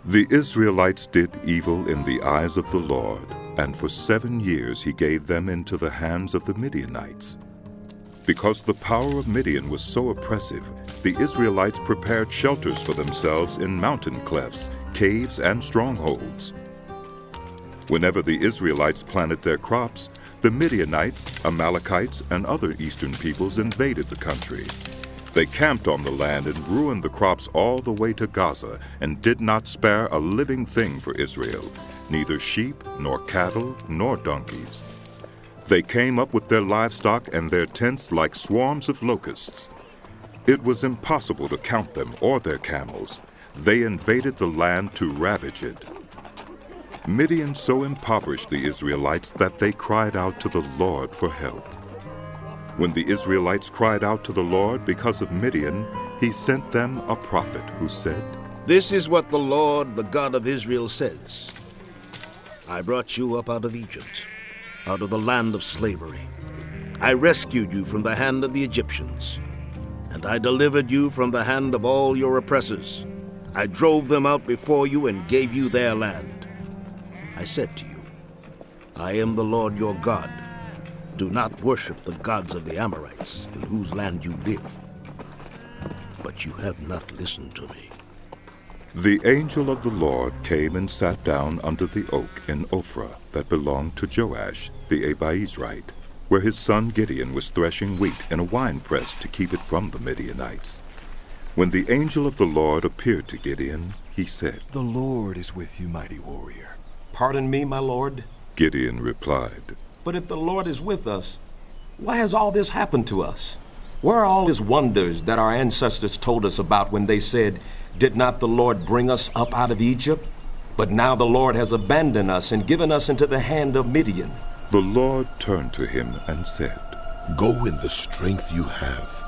The Israelites did evil in the eyes of the Lord, and for 7 years he gave them into the hands of the Midianites. Because the power of Midian was so oppressive, the Israelites prepared shelters for themselves in mountain clefts, caves, and strongholds. Whenever the Israelites planted their crops, the Midianites, Amalekites, and other eastern peoples invaded the country. They camped on the land and ruined the crops all the way to Gaza and did not spare a living thing for Israel, neither sheep, nor cattle, nor donkeys. They came up with their livestock and their tents like swarms of locusts. It was impossible to count them or their camels. They invaded the land to ravage it. Midian so impoverished the Israelites that they cried out to the Lord for help. When the Israelites cried out to the Lord because of Midian, he sent them a prophet who said, "This is what the Lord, the God of Israel, says. I brought you up out of Egypt, out of the land of slavery. I rescued you from the hand of the Egyptians, and I delivered you from the hand of all your oppressors. I drove them out before you and gave you their land. I said to you, I am the Lord your God. Do not worship the gods of the Amorites, in whose land you live. But you have not listened to me." The angel of the Lord came and sat down under the oak in Ophrah that belonged to Joash, the Abiezrite, where his son Gideon was threshing wheat in a winepress to keep it from the Midianites. When the angel of the Lord appeared to Gideon, he said, "The Lord is with you, mighty warrior." "Pardon me, my lord." Gideon replied, "But if the Lord is with us, why has all this happened to us? Where are all his wonders that our ancestors told us about when they said, 'Did not the Lord bring us up out of Egypt?' But now the Lord has abandoned us and given us into the hand of Midian." The Lord turned to him and said, "Go in the strength you have,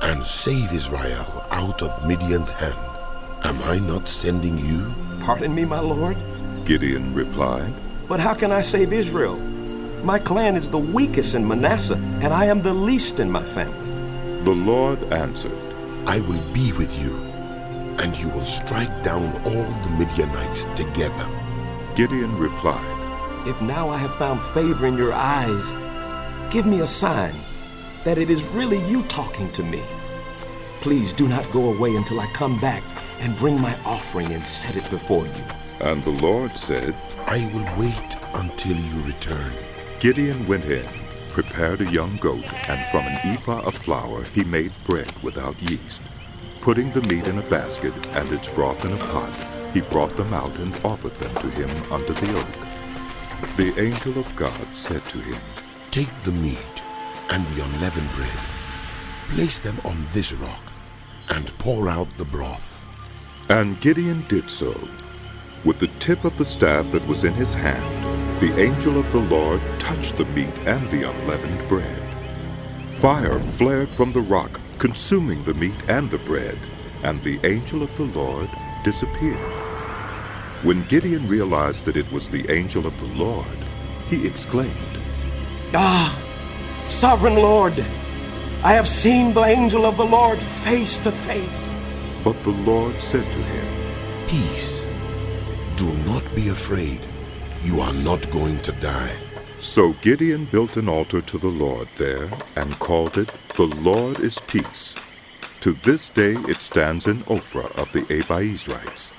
and save Israel out of Midian's hand. Am I not sending you?" "Pardon me, my lord." Gideon replied, "But how can I save Israel? My clan is the weakest in Manasseh, and I am the least in my family." The Lord answered, "I will be with you, and you will strike down all the Midianites together." Gideon replied, "If now I have found favor in your eyes, give me a sign that it is really you talking to me. Please do not go away until I come back and bring my offering and set it before you." And the Lord said, "I will wait until you return." Gideon went in, prepared a young goat, and from an ephah of flour he made bread without yeast. Putting the meat in a basket and its broth in a pot, he brought them out and offered them to him under the oak. The angel of God said to him, "Take the meat and the unleavened bread, place them on this rock, and pour out the broth." And Gideon did so. With the tip of the staff that was in his hand, the angel of the Lord touched the meat and the unleavened bread. Fire flared from the rock, consuming the meat and the bread, and the angel of the Lord disappeared. When Gideon realized that it was the angel of the Lord, he exclaimed, "Ah, sovereign Lord, I have seen the angel of the Lord face to face." But the Lord said to him, "Peace. Do not be afraid. You are not going to die." So Gideon built an altar to the Lord there and called it, "The Lord is Peace." To this day it stands in Ophrah of the Abiezrites.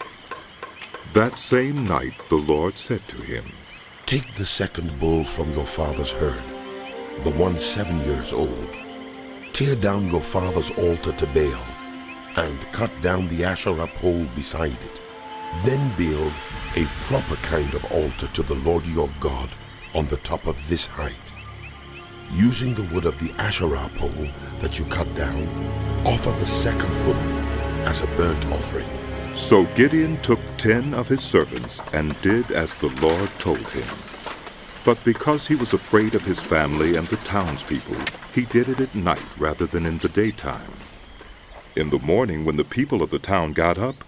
That same night the Lord said to him, "Take the second bull from your father's herd, the one 7 years old. Tear down your father's altar to Baal, and cut down the Asherah pole beside it. Then build a proper kind of altar to the Lord your God on the top of this height. Using the wood of the Asherah pole that you cut down, offer the second bull as a burnt offering." So Gideon took 10 of his servants and did as the Lord told him. But because he was afraid of his family and the townspeople, he did it at night rather than in the daytime. In the morning, when the people of the town got up,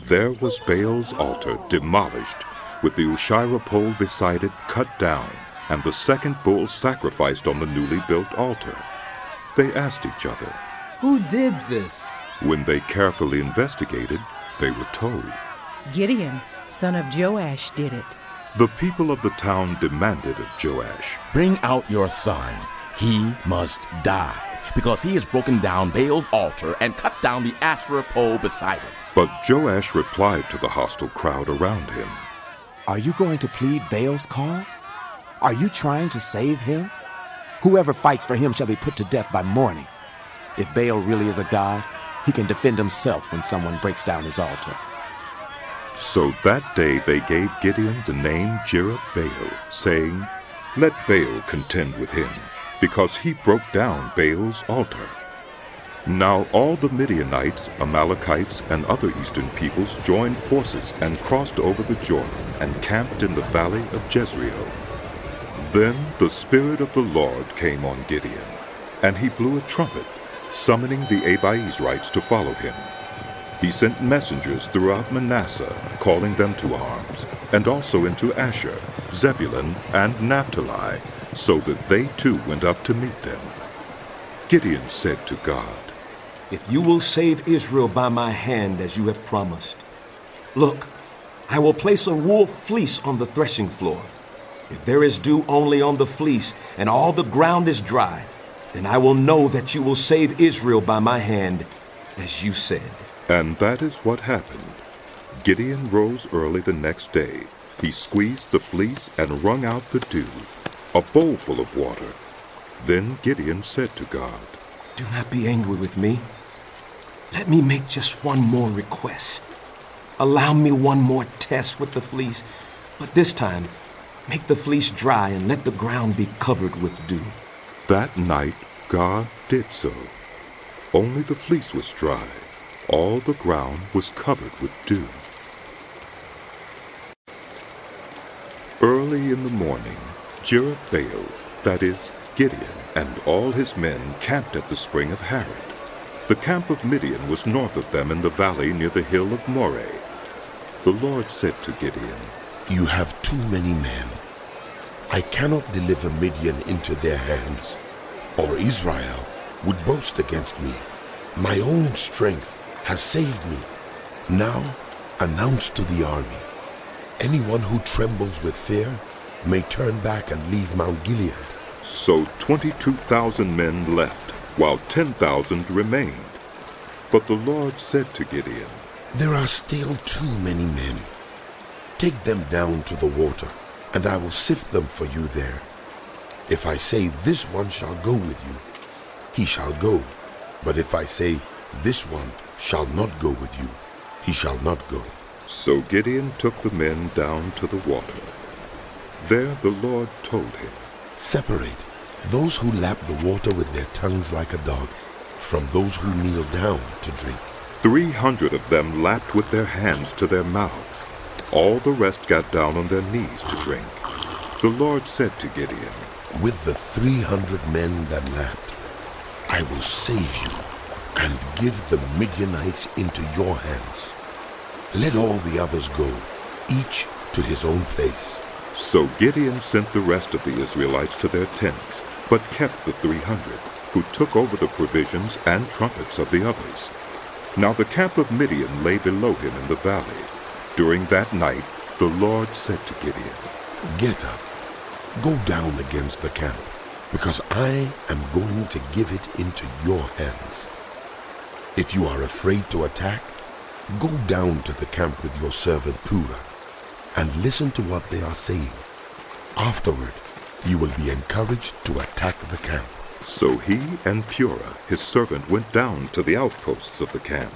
there was Baal's altar demolished, with the Asherah pole beside it cut down, and the second bull sacrificed on the newly built altar. They asked each other, "Who did this?" When they carefully investigated, they were told, Gideon, son of Joash, did it. The people of the town demanded of Joash, Bring out your son. He must die, because he has broken down Baal's altar and cut down the Asherah pole beside it. But Joash replied to the hostile crowd around him, Are you going to plead Baal's cause? Are you trying to save him? Whoever fights for him shall be put to death by morning. If Baal really is a god, he can defend himself when someone breaks down his altar. So that day they gave Gideon the name Jerubbaal, saying, Let Baal contend with him, because he broke down Baal's altar. Now all the Midianites, Amalekites, and other eastern peoples joined forces and crossed over the Jordan and camped in the valley of Jezreel. Then the Spirit of the Lord came on Gideon, and he blew a trumpet, summoning the Abiezrites to follow him. He sent messengers throughout Manasseh, calling them to arms, and also into Asher, Zebulun, and Naphtali, so that they too went up to meet them. Gideon said to God, If you will save Israel by my hand as you have promised, look, I will place a wool fleece on the threshing floor. If there is dew only on the fleece and all the ground is dry, then I will know that you will save Israel by my hand, as you said. And that is what happened. Gideon rose early the next day. He squeezed the fleece and wrung out the dew, a bowl full of water. Then Gideon said to God, Do not be angry with me. Let me make just one more request. Allow me one more test with the fleece, but this time, make the fleece dry and let the ground be covered with dew. That night God did so. Only the fleece was dry. All the ground was covered with dew. Early in the morning, Jerubbaal, that is, Gideon, and all his men camped at the spring of Harod. The camp of Midian was north of them in the valley near the hill of Moreh. The Lord said to Gideon, You have too many men. I cannot deliver Midian into their hands, or Israel would boast against me. My own strength has saved me. Now announce to the army, anyone who trembles with fear may turn back and leave Mount Gilead. So 22,000 men left, while 10,000 remained. But the Lord said to Gideon, There are still too many men. Take them down to the water, and I will sift them for you there. If I say this one shall go with you, he shall go. But if I say this one shall not go with you, he shall not go. So Gideon took the men down to the water. There the Lord told him, Separate those who lap the water with their tongues like a dog from those who kneel down to drink. 300 of them lapped with their hands to their mouths. All the rest got down on their knees to drink. The Lord said to Gideon, With the 300 men that lapped, I will save you and give the Midianites into your hands. Let all the others go, each to his own place. So Gideon sent the rest of the Israelites to their tents, but kept the 300, who took over the provisions and trumpets of the others. Now the camp of Midian lay below him in the valley. During that night the Lord said to Gideon, Get up, go down against the camp, because I am going to give it into your hands. If you are afraid to attack, go down to the camp with your servant Purah, and listen to what they are saying. Afterward, you will be encouraged to attack the camp. So he and Purah, his servant, went down to the outposts of the camp.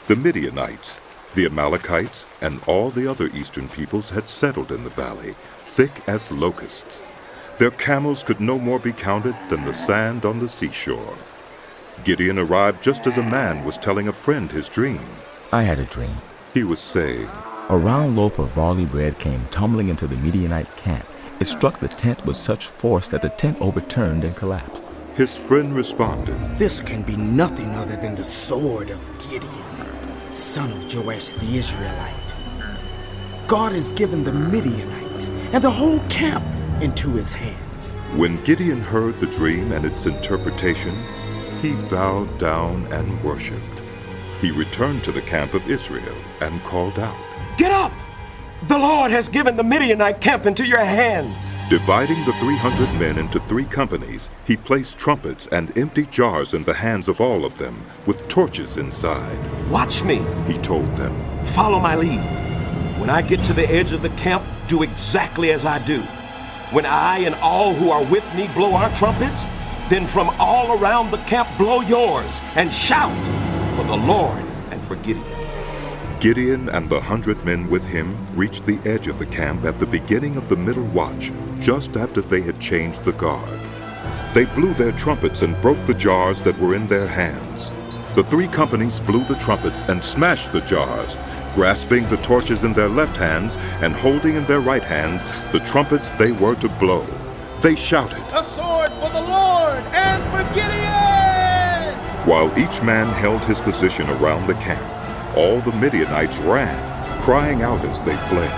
The Midianites, the Amalekites, and all the other eastern peoples had settled in the valley, thick as locusts. Their camels could no more be counted than the sand on the seashore. Gideon arrived just as a man was telling a friend his dream. I had a dream. He was saying, A round loaf of barley bread came tumbling into the Midianite camp. It struck the tent with such force that the tent overturned and collapsed. His friend responded, This can be nothing other than the sword of Gideon, son of Joash the Israelite. God has given the Midianites and the whole camp into his hands. When Gideon heard the dream and its interpretation, he bowed down and worshipped. He returned to the camp of Israel and called out, Get up! The Lord has given the Midianite camp into your hands. Dividing the 300 men into 3 companies, he placed trumpets and empty jars in the hands of all of them, with torches inside. Watch me, he told them. Follow my lead. When I get to the edge of the camp, do exactly as I do. When I and all who are with me blow our trumpets, then from all around the camp blow yours, and shout for the Lord and for Gideon. Gideon and the 100 men with him reached the edge of the camp at the beginning of the middle watch, just after they had changed the guard. They blew their trumpets and broke the jars that were in their hands. The 3 companies blew the trumpets and smashed the jars, grasping the torches in their left hands and holding in their right hands the trumpets they were to blow. They shouted, "A sword for the Lord and for Gideon!" While each man held his position around the camp, all the Midianites ran, crying out as they fled.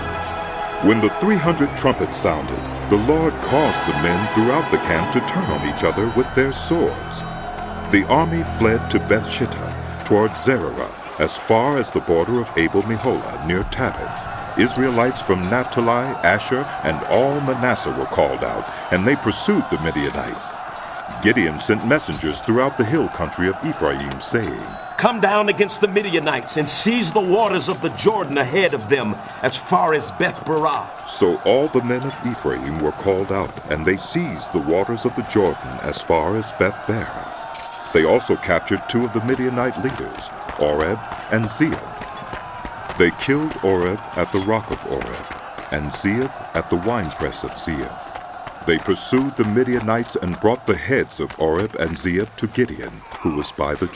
When the 300 trumpets sounded, the Lord caused the men throughout the camp to turn on each other with their swords. The army fled to Beth-shittah, toward Zererah, as far as the border of Abel-meholah near Tabith. Israelites from Naphtali, Asher, and all Manasseh were called out, and they pursued the Midianites. Gideon sent messengers throughout the hill country of Ephraim, saying, "Come down against the Midianites and seize the waters of the Jordan ahead of them as far as Beth-barah." So all the men of Ephraim were called out, and they seized the waters of the Jordan as far as Beth-barah. They also captured 2 of the Midianite leaders, Oreb and Zeeb. They killed Oreb at the rock of Oreb, and Zeeb at the winepress of Zeeb. They pursued the Midianites and brought the heads of Oreb and Zeeb to Gideon, who was by the